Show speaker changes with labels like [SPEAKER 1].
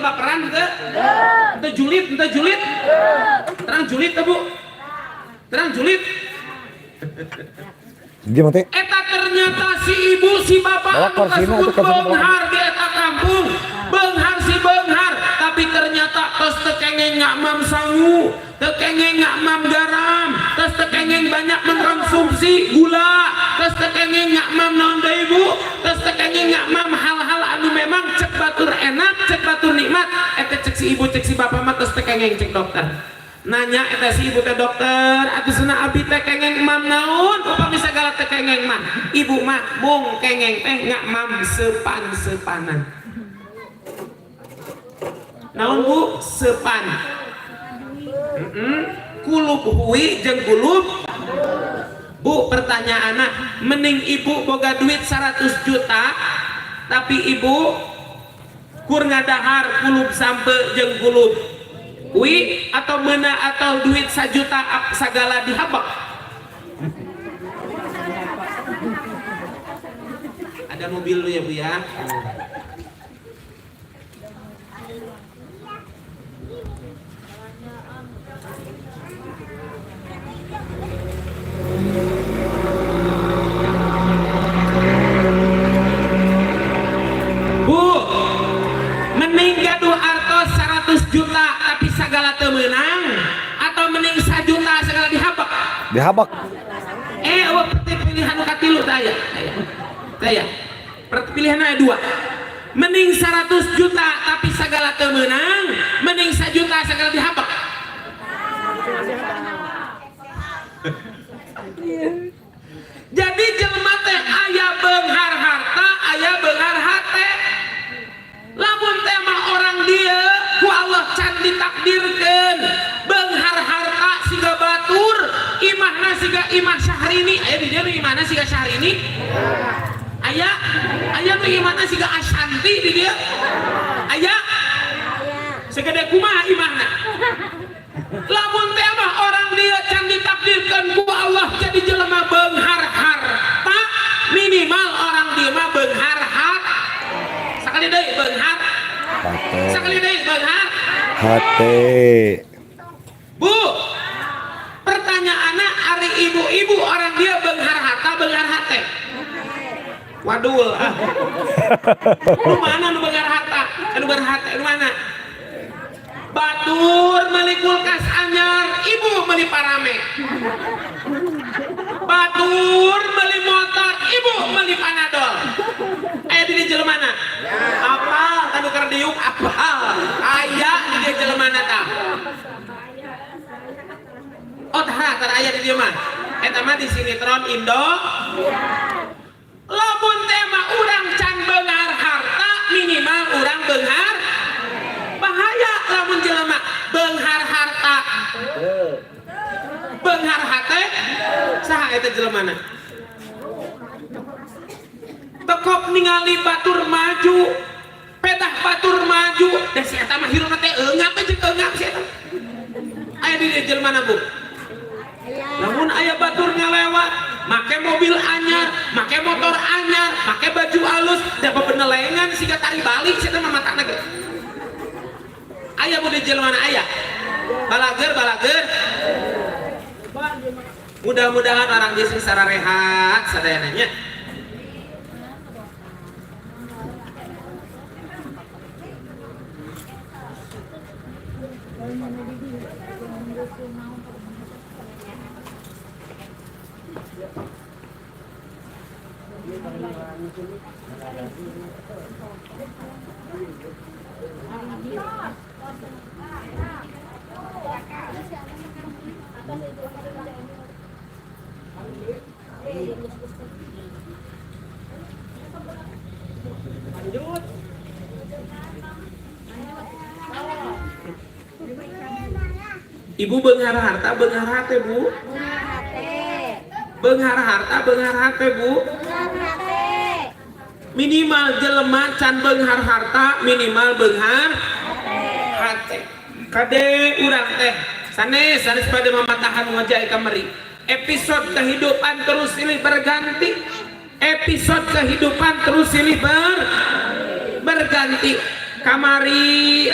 [SPEAKER 1] baperan teu julid terang julid teh Bu terang julid
[SPEAKER 2] Gimana teh?
[SPEAKER 1] eta ternyata si ibu si bapak anu kasebut beunghar di eta kampung beunghar si beunghar tapi ternyata tos teu kengeng ngamam sangu teu kengeng ngamam garam tos teu kengeng banyak mengkonsumsi gula tos teu kengeng ngamam naon deui Bu tos teu kengeng ngamam hal-hal anu memang cek batur enak cek batur nikmat eta cek si ibu cek si bapak mah tos teu kengeng cek dokter nanya eta si ibu teh dokter atuh cenah abi teh kengeng mam naon upami sagala teh kengeng mah ibu mah mung kengeng teh ngamam sepan-sepanan naon Bu sepan kulub huwi jeung kulub Bu pertanyaanna mending ibu boga duit 100 juta tapi ibu kur ngadahar kulub sampe jeung kulub wi atau mana atau duit 1 juta sagala dihabak ada mobil lu ya Bu ya Bu mending gaduh artos 100 juta tapi sagala teu meunang atau mending 1 juta sagala dihabak
[SPEAKER 2] Dihabak.
[SPEAKER 1] eueuh pilihan nu katilu teh aya pilihan aya 2 mending 100 juta tapi sagala teu meunang mending 1 juta sagala dihabak jadi jelema teh aya beunghar harta aya beunghar hate lamun teh mah orang dia ku Allah can ditakdirkeun beunghar harta siga batur imahna siga imah Syahrini aya di dieu imahna siga Syahrini aya nu imahna siga Ashanti di dieu aya segede kumaha imahna lamun teh mah orang dia can ditakdirkeun ku Allah jadi jelema beunghar harta minimal orang dia mah beunghar harta sakali deui beunghar sakali deui beunghar
[SPEAKER 2] hate.
[SPEAKER 1] Bu pertanyaannya ari ibu-ibu orang dia beunghar harta beunghar hate wadul nu mana nu beunghar harta anu beunghar hate nu mana batur meuli kulkas anyar ibu meuli parame batur meuli motor ibu meuli panadol aya di dieu jelemana apal tanu keur diuk apal aya di dieu jelemana tah oh tah aya di dieu mah eta mah di sinetron Indo lamun teh mah urang can beunghar harta minimal urang beunghar bahaya lamun jelema beunghar harta beunghar hate saha eta jelemana tekop ningali batur maju pedah batur maju da si eta mah hirupna teh eungap jeung eungap si eta aya di dieu jelemana Bu lamun aya batur ngalewat make mobil anyar make motor anyar make baju alus da bebenelengan siga tari balik si eta mah matana ge aya Bu di jelemana aya balager mudah-mudahan orang dia secara rehat sadayananya Ibu beunghar harta beunghar hate Bu beunghar harta beunghar hate Bu minimal jelema can beunghar harta minimal beunghar hate kade urang teh sanes pada mamatahan wajah kamari episode kehidupan terus silih berganti episode kehidupan terus silih berganti kamari